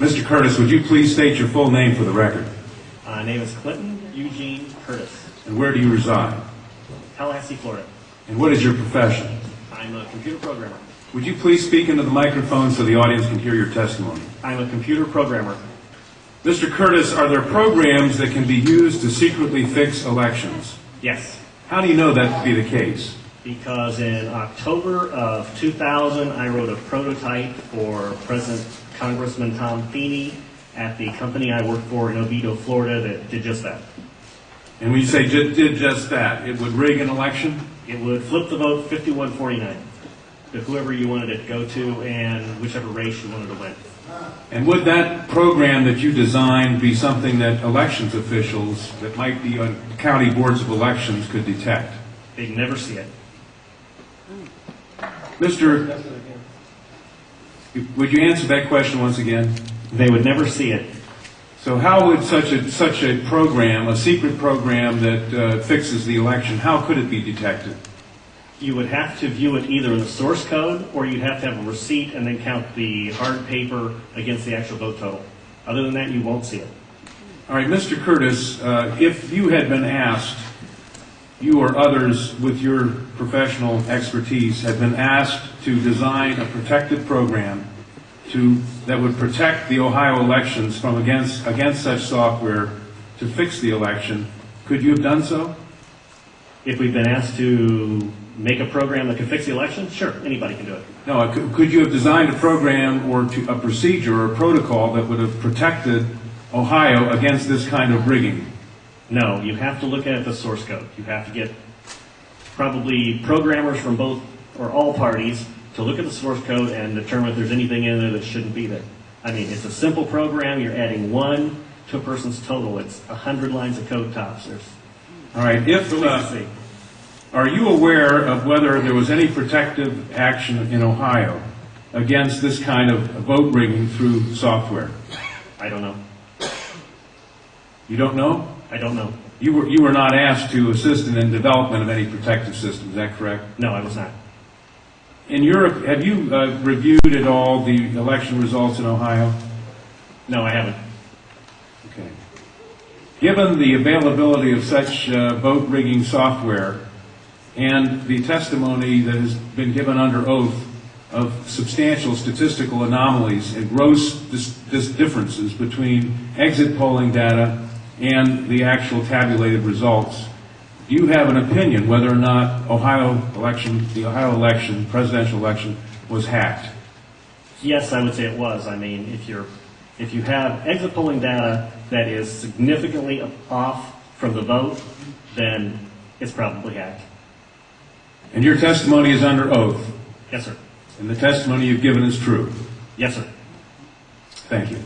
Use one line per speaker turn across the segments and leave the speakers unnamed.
Mr. Curtis, would you please state your full name for the record?
My name is Clinton Eugene Curtis.
And where do you reside?
Tallahassee, Florida.
And what is your profession?
I'm a computer programmer.
Would you please speak into the microphone so the audience can hear your testimony?
I'm a computer programmer.
Mr. Curtis, are there programs that can be used to secretly fix elections?
Yes.
How do you know that to be the case?
Because in October of 2000, I wrote a prototype for President Congressman Tom Feeney at the company I work for in Oviedo, Florida, that did just that.
And when you say did just that, it would rig an election?
It would flip the vote 51-49 to whoever you wanted it to go to and whichever race you wanted to win.
And would that program that you designed be something that elections officials that might be on county boards of elections could detect?
They'd never see it.
Mr. Would you answer that question once again?
They would never see it.
So how would such a program, a secret program that fixes the election, how could it be detected?
You would have to view it either in the source code, or you'd have to have a receipt and then count the hard paper against the actual vote total. Other than that, you won't see it.
All right, Mr. Curtis, if you had been asked, you or others with your professional expertise had been asked to design a protective program that would protect the Ohio elections from against such software to fix the election, could you have done so?
If we've been asked to make a program that could fix the election, sure, anybody can do it.
No, could you have designed a program or a procedure or a protocol that would have protected Ohio against this kind of rigging?
No, you have to look at the source code. You have to get probably programmers from both or all parties to look at the source code and determine if there's anything in there that shouldn't be there. I mean, it's a simple program. You're adding 1 to a person's total. It's 100 lines of code tops.
All right. Are you aware of whether there was any protective action in Ohio against this kind of vote rigging through software?
I don't know.
You don't know?
I don't know.
You were not asked to assist in the development of any protective system, is that correct?
No, I was not.
In Europe, have you reviewed at all the election results in Ohio?
No, I haven't.
Okay. Given the availability of such vote rigging software and the testimony that has been given under oath of substantial statistical anomalies and gross differences between exit polling data and the actual tabulated results, do you have an opinion whether or not the Ohio election, presidential election, was hacked?
Yes, I would say it was. I mean, if you have exit polling data that is significantly off from the vote, then it's probably hacked.
And your testimony is under oath?
Yes, sir.
And the testimony you've given is true?
Yes, sir.
Thank you.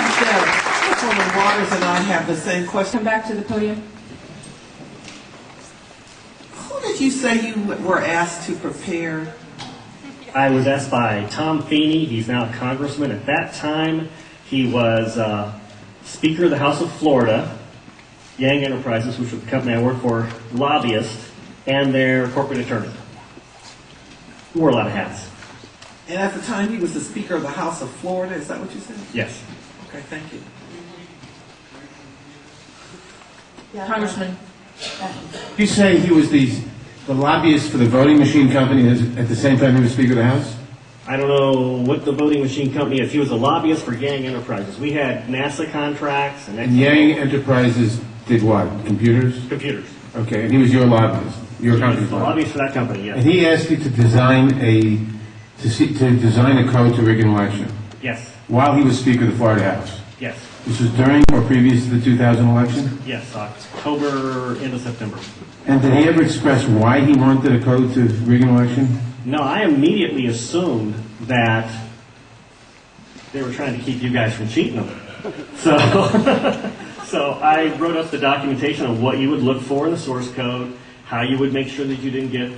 Councilwoman Waters and I have the same question.
Come back to the podium.
Who did you say you were asked to prepare?
I was asked by Tom Feeney. He's now a congressman. At that time, he was Speaker of the House of Florida, Yang Enterprises, which was the company I work for, lobbyist, and their corporate attorney. He wore a lot of hats.
And at the time, he was the Speaker of the House of Florida. Is that what you said?
Yes.
Okay, thank you.
Yeah, Congressman.
You say he was the lobbyist for the voting machine company at the same time he was Speaker of the House?
I don't know what the voting machine company is. He was a lobbyist for Yang Enterprises. We had NASA contracts and
Yang Enterprises did what? Computers?
computers.
Okay, and he was your lobbyist, your
He was
company's
the
lobbyist.
lobbyist for that company, yes.
And he asked you to design a code to rig an election
Yes.
while he was Speaker of the Florida House.
Yes.
This was during or previous to the 2000 election?
Yes. October into September.
And did he ever express why he wanted a code to rig an election?
No, I immediately assumed that they were trying to keep you guys from cheating them. So, so I wrote up the documentation on what you would look for in the source code, how you would make sure that you didn't get,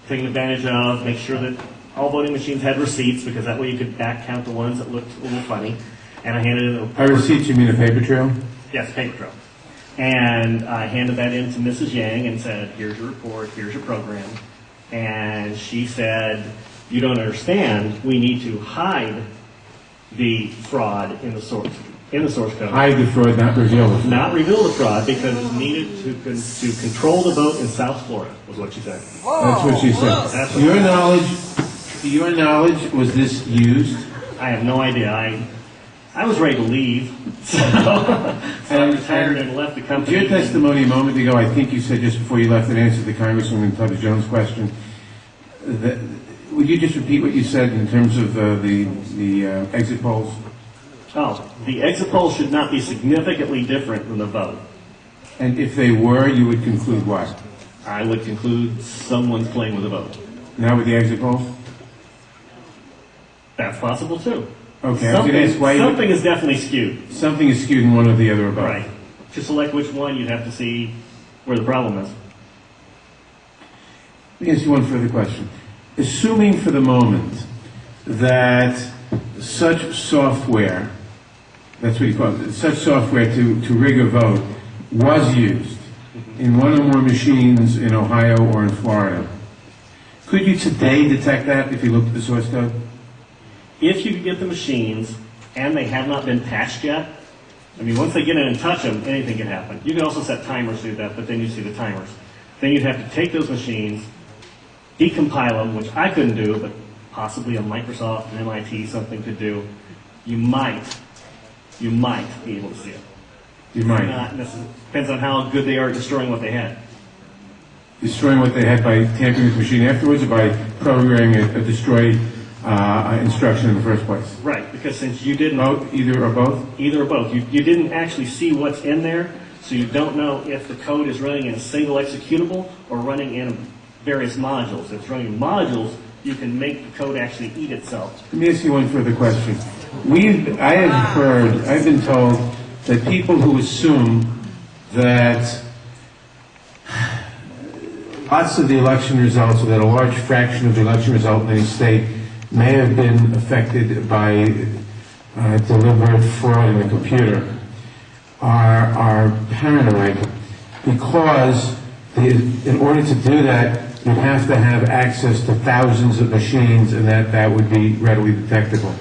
taken advantage of, make sure that all voting machines had receipts, because that way you could back count the ones that looked a little funny. And I handed it
By receipts, you mean a paper trail?
Yes, paper trail. And I handed that in to Mrs. Yang and said, here's your report, here's your program. And she said, you don't understand, we need to hide the fraud in the source code.
Hide the fraud, not reveal the fraud.
Not reveal the fraud because it's needed to control the vote in South Florida, was what she said.
That's what she said.
That's
To
what-
your knowledge, was this used?
I have no idea. I was ready to leave, so I retired and left the company.
Your testimony a moment ago, I think you said just before you left, in answer to Congresswoman Tubbs Jones' question, that, would you just repeat what you said in terms of the exit polls?
Oh, the exit polls should not be significantly different than the vote.
And if they were, you would conclude what?
I would conclude someone's playing with the vote.
Now with the exit polls?
That's possible too.
Okay, I was going to ask why
something is definitely skewed.
something is skewed in one or the other about.
Right. To select which one, you'd have to see where the problem is.
Let me ask you one further question. Assuming for the moment that such software, that's what you call it, such software to rig a vote was used in one or more machines in Ohio or in Florida, could you today detect that if you looked at the source code?
If you could get the machines and they have not been patched yet, I mean, once they get in and touch them, anything can happen. You can also set timers to that, but then you see the timers. Then you'd have to take those machines, decompile them, which I couldn't do, but possibly a Microsoft, an MIT, something could do. You might be able to see it.
You might.
Not necessarily. Depends on how good they are at destroying what they had.
Destroying what they had by tampering with the machine afterwards, or by programming a destroy instruction in the first place?
Right, because since you didn't...
Either or both?
Either or both. You didn't actually see what's in there, so you don't know if the code is running in a single executable or running in various modules. If it's running in modules, you can make the code actually eat itself.
Let me ask you one further question. I've been told that people who assume that lots of the election results, or that a large fraction of the election result in any state may have been affected by deliberate fraud in the computer, are paranoid because in order to do that, you have to have access to thousands of machines, and that would be readily detectable.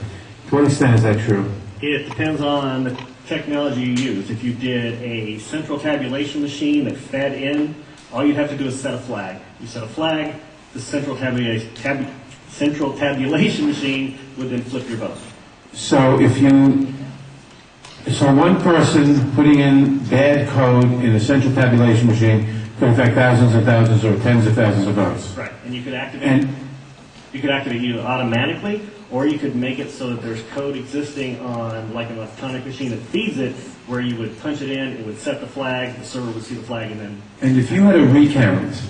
To what extent is that true?
It depends on the technology you use. If you did a central tabulation machine that fed in, all you'd have to do is set a flag. You set a flag, the central tabulation machine would then flip your vote.
So one person putting in bad code in a central tabulation machine could affect thousands and thousands or tens of thousands of votes.
Right, and you could activate either automatically, or you could make it so that there's code existing on like an electronic machine that feeds it, where you would punch it in, it would set the flag, the server would see the flag, and then...
And if you had a recount,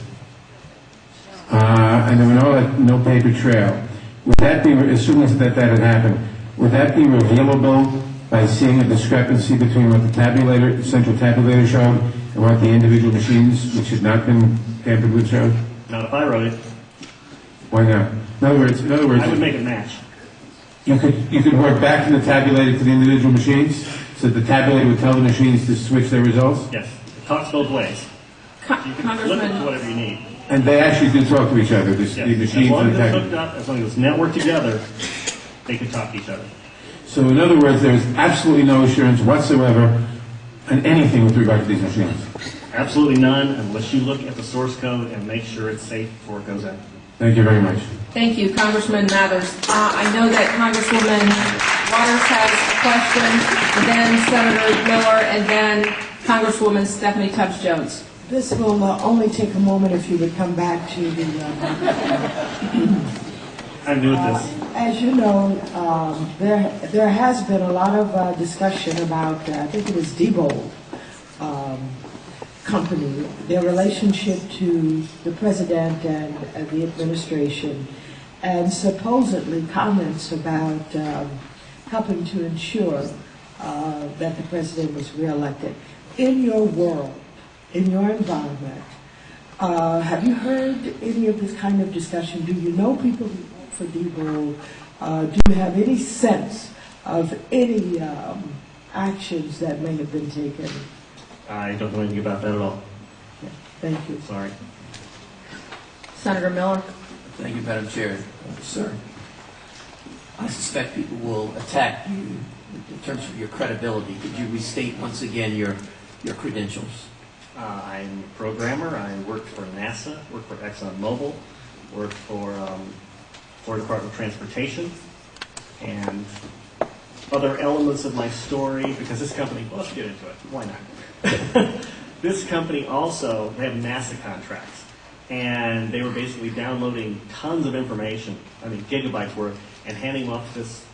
and there were no paper trail, would that be, assuming that had happened, would that be revealable by seeing a discrepancy between what the central tabulator showed and what the individual machines, which had not been tampered with, showed?
Not if I wrote it.
Why not? In other words,
I would make it match.
You could work back from the tabulator to the individual machines, so the tabulator would tell the machines to switch their results?
Yes, it talks both ways. You can flip it to
Congressman,
whatever you need.
And they actually do talk to each other, the
Yes.
machines
As long
and
as
the
it's
tabulator.
hooked up, as long as it's networked together, they can talk to each other.
So in other words, there's absolutely no assurance whatsoever on anything with regard to these machines.
Absolutely none, unless you look at the source code and make sure it's safe before it goes in.
Thank you very much.
thank you. Congressman Mathers. I know that Congresswoman Waters has a question, and then Senator Miller, and then Congresswoman Stephanie Tubbs Jones.
This will only take a moment if you would come back to the...
I'm new at this.
As you know, there has been a lot of discussion about, I think it was Diebold Company, their relationship to the president and the administration, and supposedly comments about helping to ensure that the president was reelected. In your world, in your environment, have you heard any of this kind of discussion? Do you know people who vote for Diebold? Do you have any sense of any actions that may have been taken
I don't know anything about that at all.
Thank you.
Sorry.
Senator Miller?
Thank you, Madam Chair. Sir, I suspect people will attack you in terms of your credibility. Could you restate once again your credentials?
I'm a programmer. I worked for NASA, worked for ExxonMobil, worked for Florida Department of Transportation, and other elements of my story, because this company, well, let's get into it. Why not? This company also, they have NASA contracts, and they were basically downloading tons of information, I mean gigabytes worth, and handing them off to this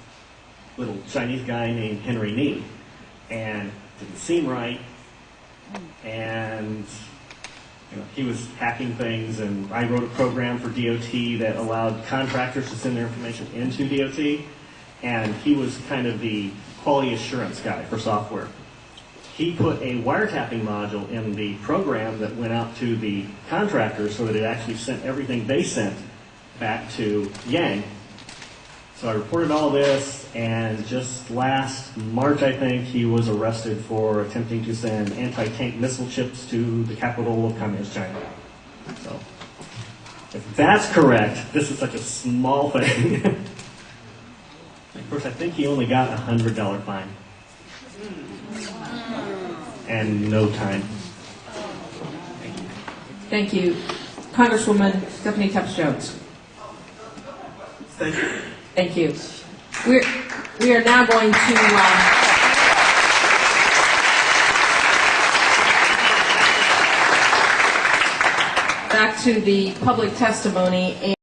little Chinese guy named Henry Nee. And it didn't seem right, and he was hacking things, and I wrote a program for DOT that allowed contractors to send their information into DOT, and he was kind of the quality assurance guy for software. He put a wiretapping module in the program that went out to the contractors so that it actually sent everything they sent back to Yang. So I reported all this, and just last March, I think, he was arrested for attempting to send anti-tank missile chips to the capital of Communist China. So, if that's correct, this is such a small thing. Of course, I think he only got a $100 fine. And no time.
Thank you. Congresswoman Stephanie Tubbs Jones.
Thank you.
Thank you. We are now going to back to the public testimony.